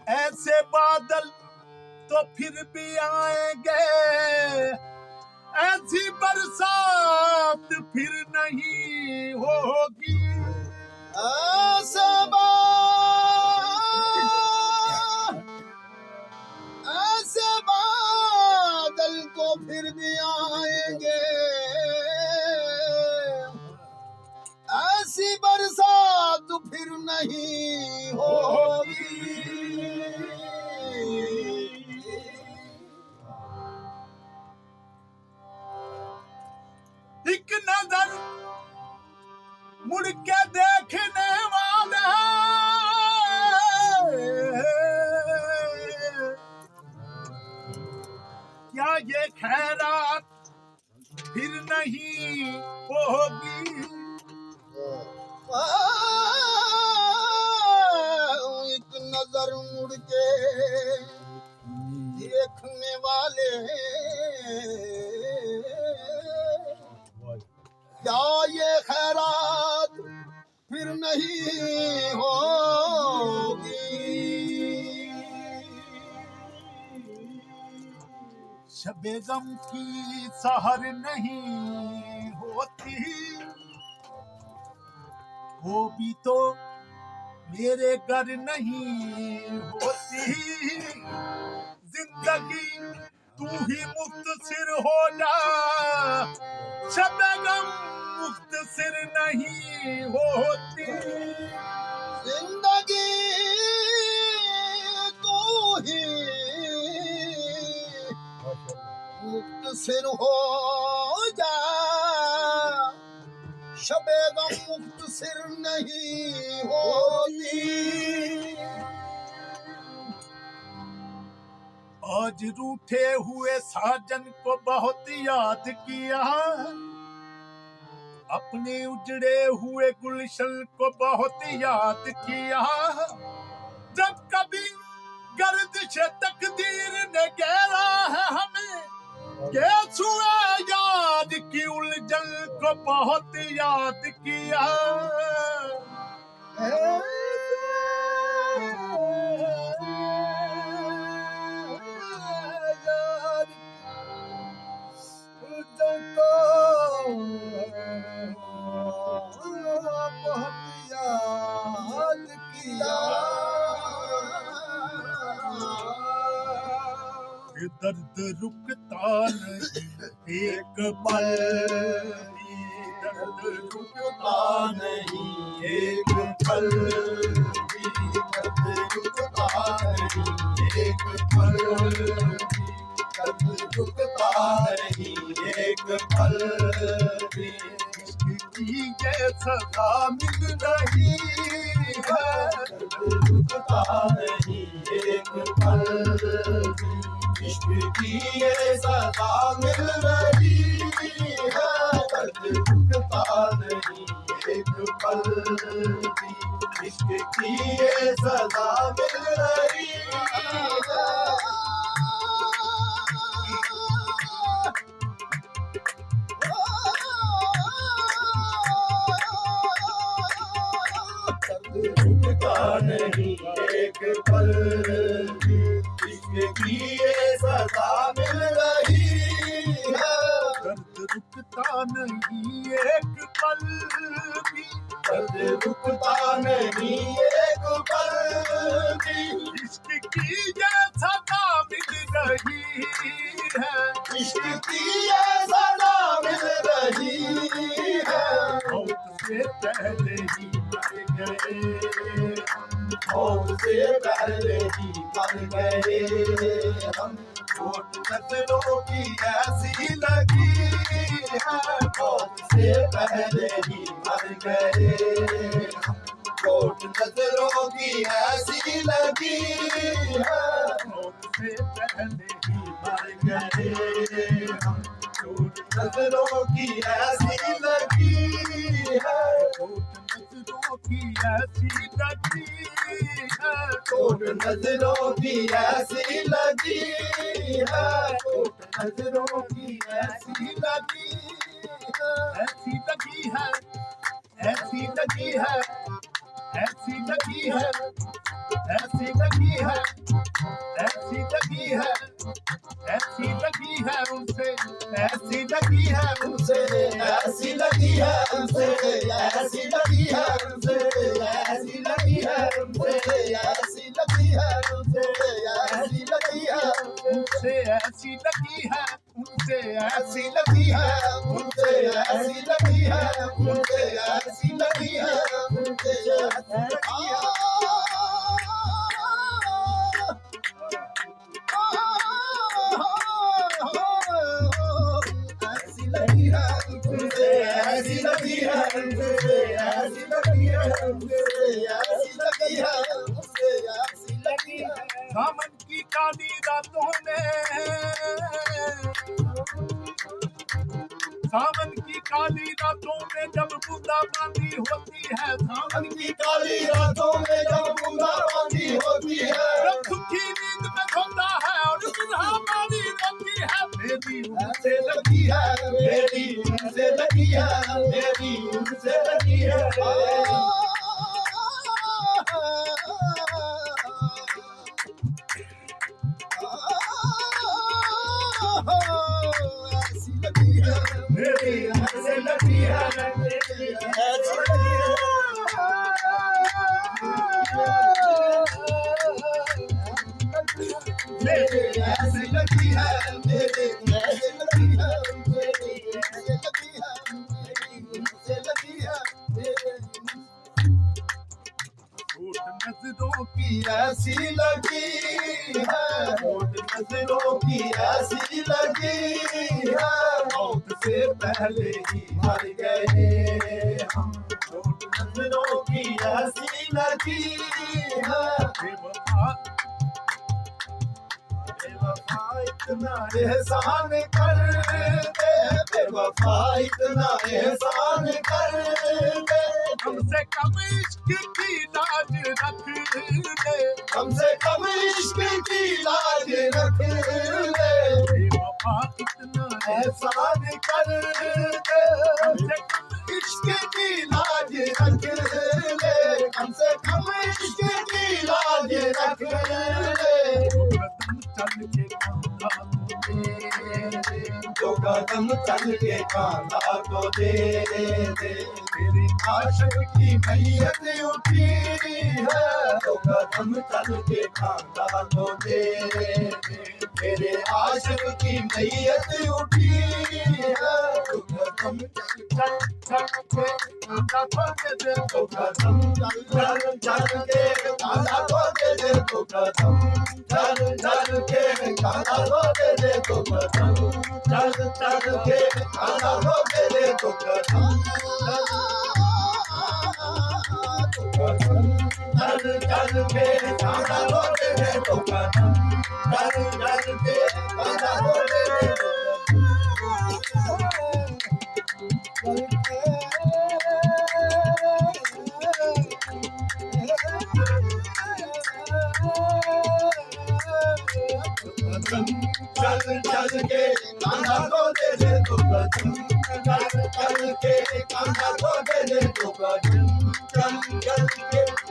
ऐसे बादल तो फिर भी आएंगे, ऐसी बरसात फिर नहीं होगी। ऐसे बादल तो फिर भी आएंगे, ऐसी बरसात फिर नहीं होगी। एक नजर मुड़ के देखने वाले, क्या ये खैरात फिर नहीं होगी। एक नजर मुड़ के देखने वाले, क्या ये खैरात फिर नहीं होगी। शबे गम की सहर नहीं होती, वो भी तो मेरे घर नहीं होती। जिंदगी तू ही मुख्तसिर हो जा, शबे गम मुख्तसिर नहीं होती। जिंदगी तू ही मुख्तसिर हो जा, शबे गम मुख्तसिर नहीं होती। आज रूठे हुए साजन को बहुत याद किया, अपने उजड़े हुए गुलशन को बहुत याद किया। जब कभी गर्दिश तकदीर ने घेरा है हमें, केसुए याद की उलझन को बहुत याद किया। बहुत याद किया। ये दर्द रुकता नहीं एक पल, ये दर्द रुकता नहीं एक पल, दर्द रुकता नहीं एक पल, दर्द रुकता नहीं एक पल। की ये सजा मिल रही है, दर्द रुकता नहीं एक पल, इश्क की ये सजा मिल रही है। दर्द रुकता नहीं एक पल, इश्क की ये सजा मिल रही है। रुकता नहीं एक पल, इसकी ये सजा मिल रही है। दर्द रुकता नहीं एक पल भी, दर्द रुकता नहीं एक पल भी, इश्क की ये सजा मिल रही है। इश्क की ये सजा मिल रही है। मौत से पहले ही मर गए, मौत से पहले ही मर गए हम। चोट नजरों की ऐसी लगी है, मौत से पहले ही मर गए हम। चोट नजरों की ऐसी लगी है, मौत से पहले ही मर गए हम। चोट नजरों की ऐसी लगी है, चोट नजरों की ऐसी लगी है, चोट नजरों की ऐसी लगी है, चोट नजरों की ऐसी लगी है। ऐसी लगी है, ऐसी लगी है, ऐसी लगी है, ऐसी लगी है, ऐसी लगी है, ऐसी लगी है उनसे, ऐसी लगी है उनसे, ऐसी लगी है उनसे, ऐसी लगी है उनसे, ऐसी लगी है उनसे, ऐसी लगी है उनसे, ऐसी लगी है उनसे, ऐसी लगी है उनसे, ऐसी लगी है उनसे, ऐसी लगी है उनसे, ऐसी लगी है उनसे, ऐसी लगी है उनसे, ऐसी लगी है उनसे, ऐसी लगी है उनसे, ऐसी लगी है उनसे, ऐसी लगी है। सावन की काली रातों में, सावन की काली रातों में जब बूंदाबांदी होती है, सावन की काली रातों में जब बूंदाबांदी होती है, जब सुखी नींद में सोता है और सुहावनी रोती है, मेरी उनसे लगी है, मेरी उनसे लगी है, मेरी उनसे लगी है। ऐसी लगी है, मेरी उनसे लगी है, मेरी ऐसी लगी है। मेरी ऐसी लगी है, मेरी ऐसी लगी है, मेरी ऐसी लगी है, मेरी उनसे लगी है, मेरी झूठ नजरों की की ऐसी लगी है, होठ नजरों की ऐसी लगी है, मौत से पहले ही मर गए हम। होठ नजरों की ऐसी लगी है, बेवफा, बेवफा इतना एहसान कर दे, बेवफा इतना एहसान कर दे, हमसे कम इश्क की लाज रख ले, हमसे कम इश्क की लाज रख ले, बेवफा इतना एहसान कर दे, हमसे कम इश्क की लाज रख ले, हमसे कम इश्क की लाज रख ले। कदम चल के कांधा दो कदम चल के कांधा तो दे दे, तेरी आशिक की मैयत उठी है, दो कदम चल के कांधा तो दे दे, तेरे आशिक की मैयत उठी है, दो कदम चल चल के कांधा तो दे दे, दो कदम चल चल के कांधा तो दे दे, दो कदम चल चल के कांधा तो दे दे, दो कदम चल चल के कांधा तो दे दे, दो कदम चल चल के कांधा तो दे दे, दो कदम चल चल के कांधा तो दे दे, चल चल के कांधा तो दे दे, दो कदम चल चल के कांधा तो दे दे, दो कदम चल चल के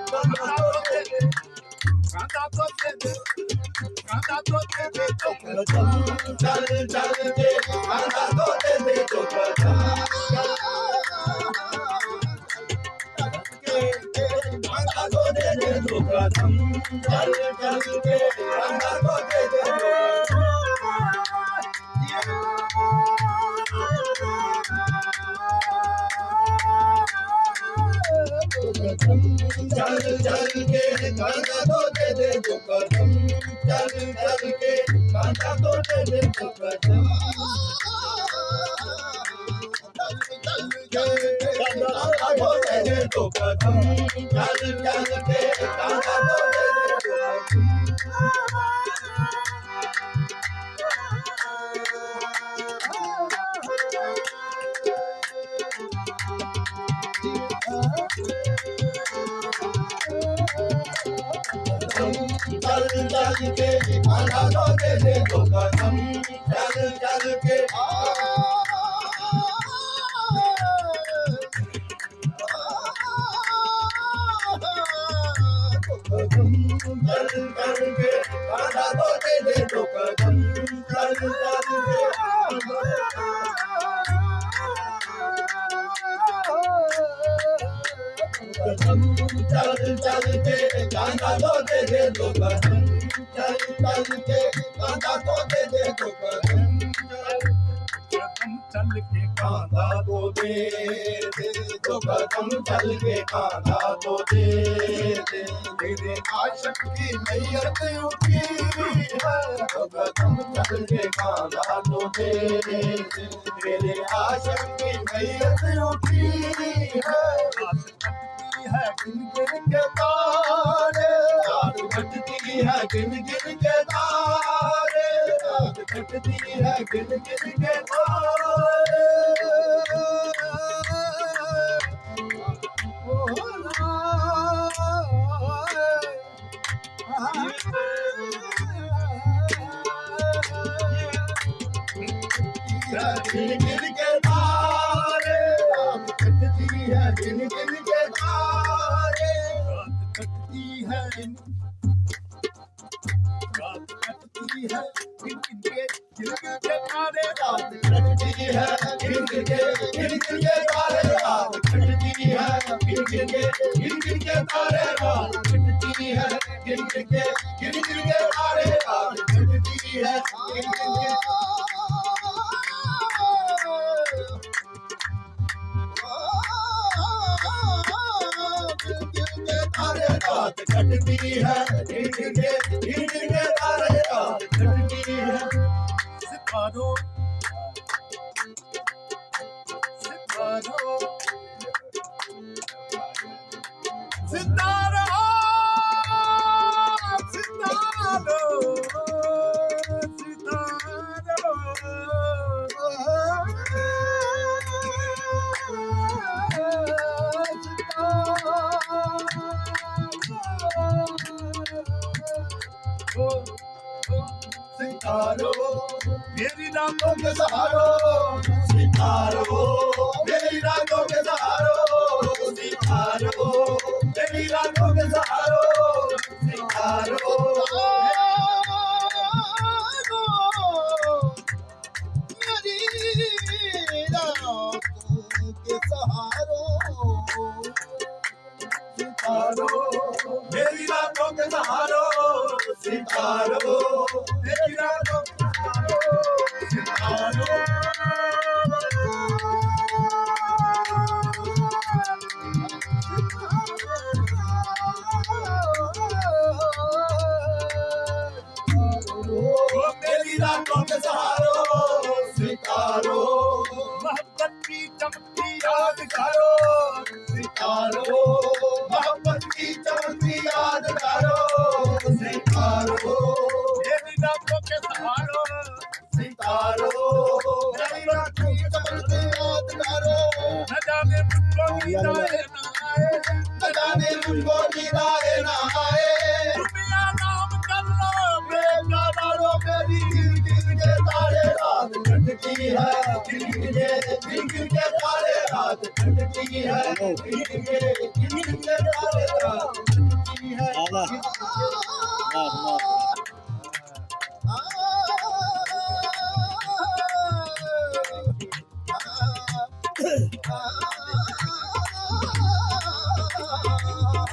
कांधा तो दे दे, कांधा तो दे दे, कांधा तो दे दे, दो कदम चल चल के कांधा तो दे दे, दो कदम कांधा तो दे दे, दो कदम चल चल के कांधा तो दे दे, दो कदम चल चल के कांधा तो दे दे, दो कदम चल चल के कांधा तो दे दे, दो कदम कांधा तो दे दे, दो कदम चल चल के कांधा तो दे दे, दो चल चल के कांधा तो दे दे, दो कदम चल चल के चल के कांधा तो दे दे दो कदम चल के कदम चल के कांधा तो दे दे दो कदम चल के कांधा तो दे दे दो कदम चल के कांधा तो दे दे दो कदम चल के कांधा तो दे दे तेरे आशिक की मैयत उठी है दो कदम चल के कांधा तो दे दे तेरे आशिक की मैयत उठी है गिन गिन के तारे रात कटती है गिन गिन के तारे रात कटती है गिन गिन के तारे गिन गिन के तारे रात कटती है गिन गिन के तारे कटती है रात कटती है गिन गिन के तारे रात कटती है गिन गिन के तारे रात कटती है गिन गिन के तारे रात कटती है गिन गिन के तारे रात कटती है गिन गिन के तारे रात कटती है गिन गिन के तारे रात कटती है सितारों सितारों सितारों सितारों मेरी रातों के सहारो सितारों मेरी रातों के सहारो सितारों मेरी रातों के सहारो सितारों मेरी रातों के सहारों सितारों मेरी रातों के सहारो सितारों मेरी रातों के सहारो सितारों मेरी रातों के सहारो सितारों मोहब्बत की चमकती याद करो सितारों मोहब्बत की चमकती याद करो सितारों मेरी रातों के सहारों सितारों मेरी रातों की चमकती याद करो न जाने मुझको नींद आए न आए न जाने मुझको नींद आए न आए दुनिया नाम कर लो मेरा डालो मेरी गिन गिन के तारे रात कटती है गिन गिन के तारे रात कटती है गिन गिन के तारे रात कटती है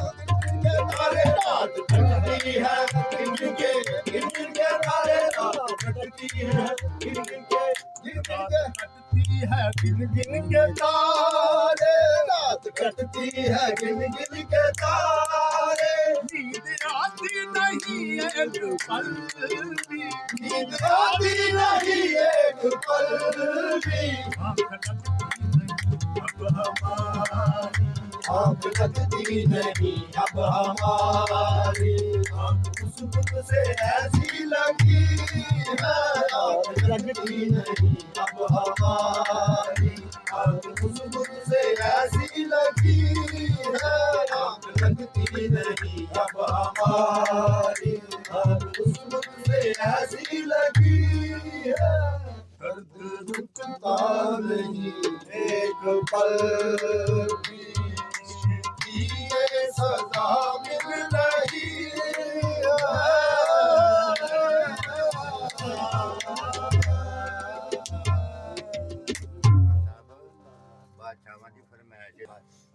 तारे रात कटती है गिन गिन के तारे रात कटती है गिन गिन के कटती है गिन गिन के तारे रात कटती है गिन गिन के तारे नींद आती नहीं एक पल भी नींद आती नहीं एक पल भी आँख लगती नहीं अब हमारी आँख लगती नहीं अब हमारी आँख खुशबू से ऐसी लगी है आँख लगती नहीं अब हमारी आँख खुशबू से ऐसी लगी है आँख लगती नहीं अब हमारी आँख खुशबू से ऐसी लगी है दर्द रुकता नहीं एक पल भी ये सजा मिल रही है ਬਾਦਸ਼ਾਹਾਂ ਦੀ ਫਰਮਾਇਸ਼